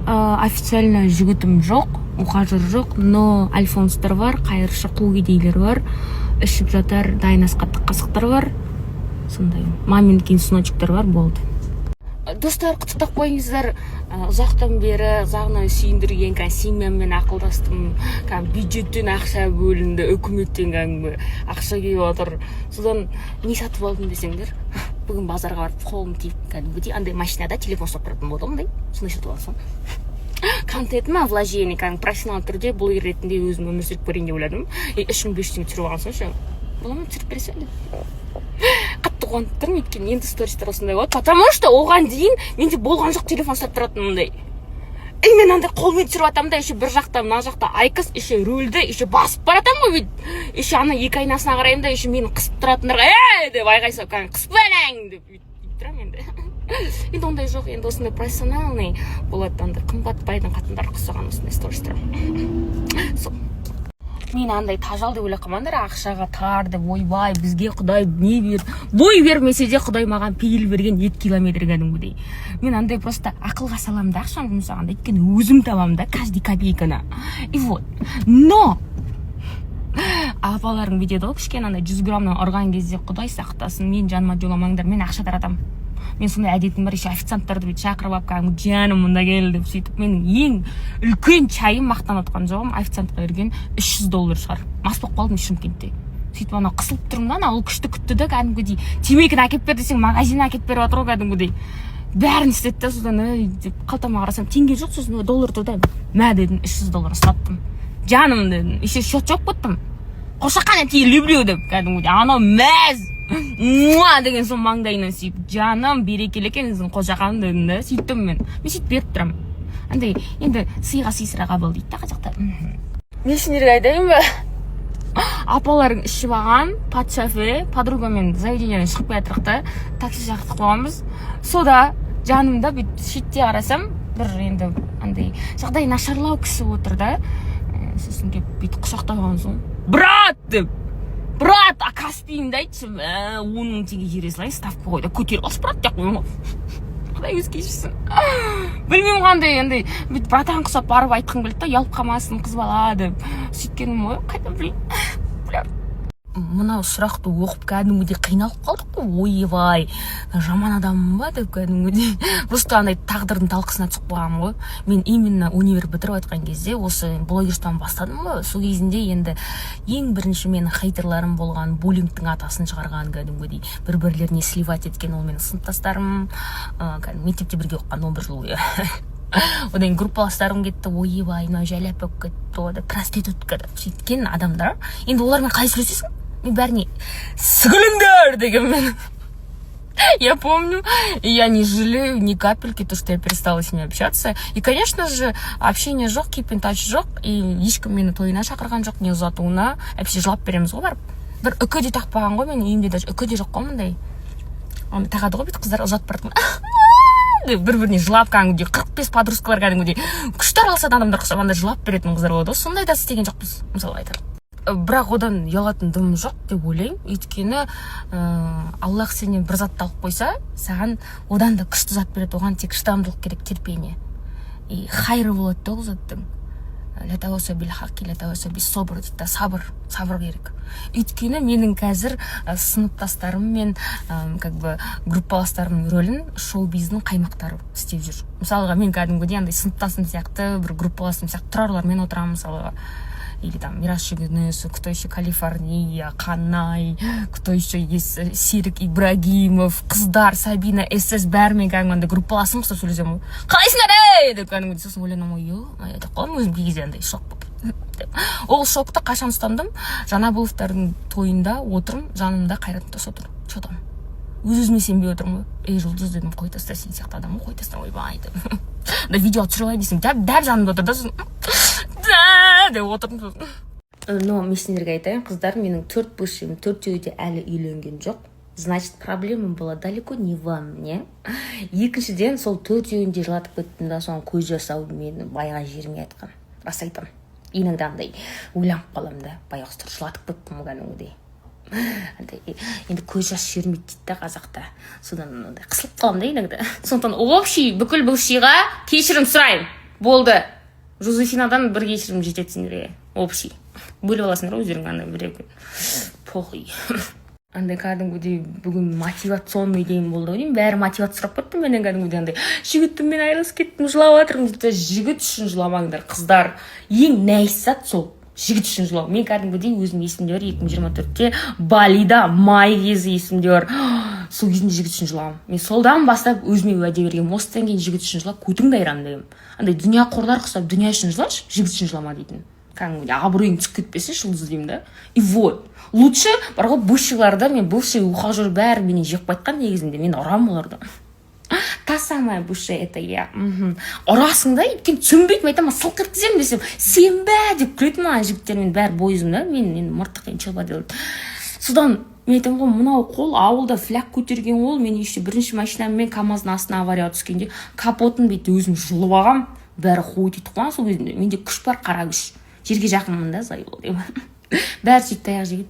официально жігітім жоқ, ухажер жоқ, но альфонстар бар, қайыршы қу кедейлер бар, ішіп жатар дайын асқаттық қасықтар бар, сондай мамин кейін сыночектер бар, болды. Достар, құттықтап қойыңыздар. Ұзақтан бері Зағна сүйіндірген семьяммен ақылдастым. Бюджеттен ақша бөлінді, үкіметтен ақша келіп отыр. Содан не сатып алдым десеңдер, бүгін базарға барып қолым тиіп, кәдімгідей андай машинада телефон ұстап тұратын болды, ондай. Сондай сатып алсам. Контентіме вложение, профессионал түрде блогер ретінде өзім өмір сүріп көрейін деп ойладым. 3500 теңге түсіріп алған соң, боламын түсіріп бересің деп. Қатты қуанып тұрмын, өйткені енді стористер осындай болады, потому что оған дейін менде болған жоқ телефон ұстап тұратын мындай. Мен андай қолмен түсіріп атамын да, еще бір жақта, мына жақта айкос, еще рөлді, еще басып баратамын ғой, еще ана екі айнасына қараймын да, еще мені қысып тұратындарға, деп айғай салып, қысып әлің деп бүйтіп тұрамын енді. Енді ондай жоқ, енді осындай профессионалный болады, андай қымбат байдың қатындар құсаған осындай стористер. Мен андай тажал деп ойлап қалмаңдар, ақшаға тар деп, ойбай, бізге Құдай не бер, бой бермесе де Құдай маған пейіл берген 7 километр кәдімгідей. Мен андай просто ақылға салам да, ақшаны жұмсағанда, өйткені өзім табам да, каждый копейканы. И вот. Но апаларың бүйтеді ғой, кішкене андай 100 граммнан ұрған кезде Құдай сақтасын, мен жаныма жоламаңдар, мен ақша таратамын. Мен сондай әдетім бар, еще официанттарды бүйтіп шақырып алып, кәдімгі жаным мұнда кел деп сөйтіп, менің ең үлкен чайым мақтан отқан жоғым, официантқа берген $300 шығар. Мас болып қалдым Шымкентте. Сөйтіп ана қысылып тұрмын да, ол күшті күтті да, кәдімгідей темекіні әкеп бер десең, магазин әкеп беріп отыр ғой кәдімгідей. Бәрін істетті да, содан деп қалтама қарасам, теңге жоқ, сосын доллар тұрды. Мә дедім, $300 ұстаттым. Жаным дедім, еще счет жоқ бұттым. Қошаққан әтейі люблю деп, кәдімгідей, анау мәз муа деген соң маңдайынан сүйіп, жаным берекелі екенсің қошақан дедім да, сөйттім мен сөйтіп беріп тұрамын. Андай енді сыйға сыйсыра қабыл дейді да қазақта. Мен сендерге айтайын ба, апаларың ішіп алған патшафе подругамен заведениеден шығып келе жатырық та, такси шақыртып қойғанбыз. Сода жанымда бүйтіп шетте қарасам, бір енді андай жағдай нашарлау кісі отыр да, сосын келіп бүйтіп құшақтап алған соң, брат деп, брат, а Каспийімді айтшы, 10 теңге жере салайын, ставка қойды, көтеріп алшы, брат деп қойын ғой. Құдай өз кешірсін. Білмеймін қандай, енді братан құсап барып айтқым келді да, ұялып қалмасын қыз бала деп. Сөйткенім ғой, қайдан білейін. Мынау сұрақты оқып кәдімгідей қиналып қалдық қой, ойбай, жаман адаммын ба деп кәдімгідей. Просто андай тағдырдың талқысына түсіп қойғанмын ғой. Мен именно универ бітіріп айтқан кезде осы блогерстводан бастадым ғой. Сол кезінде енді ең бірінші менің хейтерларым болған, буллингтің атасын шығарған кәдімгідей, бір-бірлеріне сливать еткен ол менің сыныптастарым, мектепте бірге оқыған 11 жыл бойы. Одан группаластарым кетті, ойбай, мынау жәләп болып кетті, проститутка деп сөйткен адамдар. Енді олармен қалай сөйлесесің? Мен бәріне сыгылыңдар деген мен. Я помню, я не жалею ни капельки, то, что я перестала с ними общаться. И, конечно же, общение жоқ, keep in touch жоқ. И ешкім мені тойына шақырған жоқ, не ұзатуына. Әпсе жылап береміз ғой барып. Бір үкі де тақпаған ғой, мен үйімде даже үкі де жоқ қой мындай. Тағады ғой бет қыздар ұзатып баратын. Бір-біріне жылап кәдімгідей 45 подружкалар кәдімгідей күштер алса адамдар құсап анда жылап беретін қыздар болады. Сондай да істеген жоқпыз, мысалы айтар. Бірақ одан ұялатын дым жоқ деп ойлаймын. Өйткені Аллах сенен бір затты алып қойса, саған одан да күшті зат береді. Оған тек шыдамдылық керек, терпение. И хайры болады да ол заттың. Собр дейді, сабыр керек. Өйткені менің қазір сыныптастарым мен группаластарымның рөлін шоу-бизнің қаймақтары істеп жүр. Мысалға мен кәдімгідей андай сыныптасым сияқты, бір группаласым сияқты тұрарлармен отырамын мысалға. Или там Мирас Шегінес, кто еще Калифорния, Қанай, кто еще есть Серік Ибрагимов, қыздар, Сабина, СС бәрімен кәдімгідей группаласым ұстап сөйлесем ғой. Қалайсыңдар ей деп кәдімгідей сосын ойланам ғой, айтып қалам өзім кей кезде андай шок болып. Ол шокты қашан ұстандым? Жанабыловтардың тойында отырмын, жанымда Қайрат Нұртас отыр. Чотам. Өз-өзіме сенбей отырмын ғой. Ей жұлдыз дедім, қой таста сен сияқты адам ғой, қой таста ойбай деп. Да видео түсіріп десем, дәп жанымда отыр да сосын деп отырдым. Но мен сендерге айтайын, қыздар, менің 4 бывшим, 4-еуі де әлі үйленген жоқ. Значит, проблема была далеко не во мне. Екіншіден, сол 4-еуінде жылатып кеттім да, соң көз жасау мені байға жеріме айтқан. Рас айтам. Иногда андай ойланып қалам да, баяғыстыр жылатып кеттім кәдімгідей. Енді көз жас жүрмейді дейді да қазақта. Содан қысылып қалам да иногда. Сондықтан общий бүкіл бывшийға кешірім сұраймын. болды. Жозефинадан бір кешірім жетеді сендерге. Общий. Бөліп аласыңдар өздерің андай бір похуй. Андай кәдімгідей бүгін мотивационный дем болды ғой деймін. Бәрі мотивация сұрап кетті менен кәдімгідей андай жігітіммен айырылысып кеттім, жылап жатырмын дейді. Жігіт үшін жыламаңдар, қыздар. Ең нәйіс зат сол. Жігіт үшін жылау. Мен кәдімгідей өзім есімде бар 2024-те Балида май кезі есімде бар. Сол кезінде жігіт үшін жыламын. Мен солдан бастап өзіме уәде бергенмін. Осыдан кейін жігіт үшін жылап көтіңді айран деймін. Андай дүния қорлар құсап дүния үшін жылашы, жігіт үшін жылама дейтін. Кәдімгідей абыройың түсіп кетпесе жұлдыз деймін да. И вот. Лучше бар ғой бывшийларда мен бывший ухажер бәрі менен жеп қайтқан негізінде. Мен ұрам оларды. Та самая бывшая это я. Ұрасың да, өйткені түсінбейтін айтамын, сылқ еткіземін десем, сен бә деп күлетін маған жігіттер, мен бәрі бойызым да, мен мыртық челба делать. Содан мен айтамын ғой, мынау қол ауылда фляг көтерген ол, мен еще бірінші машинаммен КамАЗдың астына авария түскенде капотын бейті өзім жұлып алғам, бәрі хуй дейді қуан сол кезінде. Менде күш бар, қара күш. Жерге жақынмын да, зай бол деймін. Бәрі сөйтіп таяқ жегеді.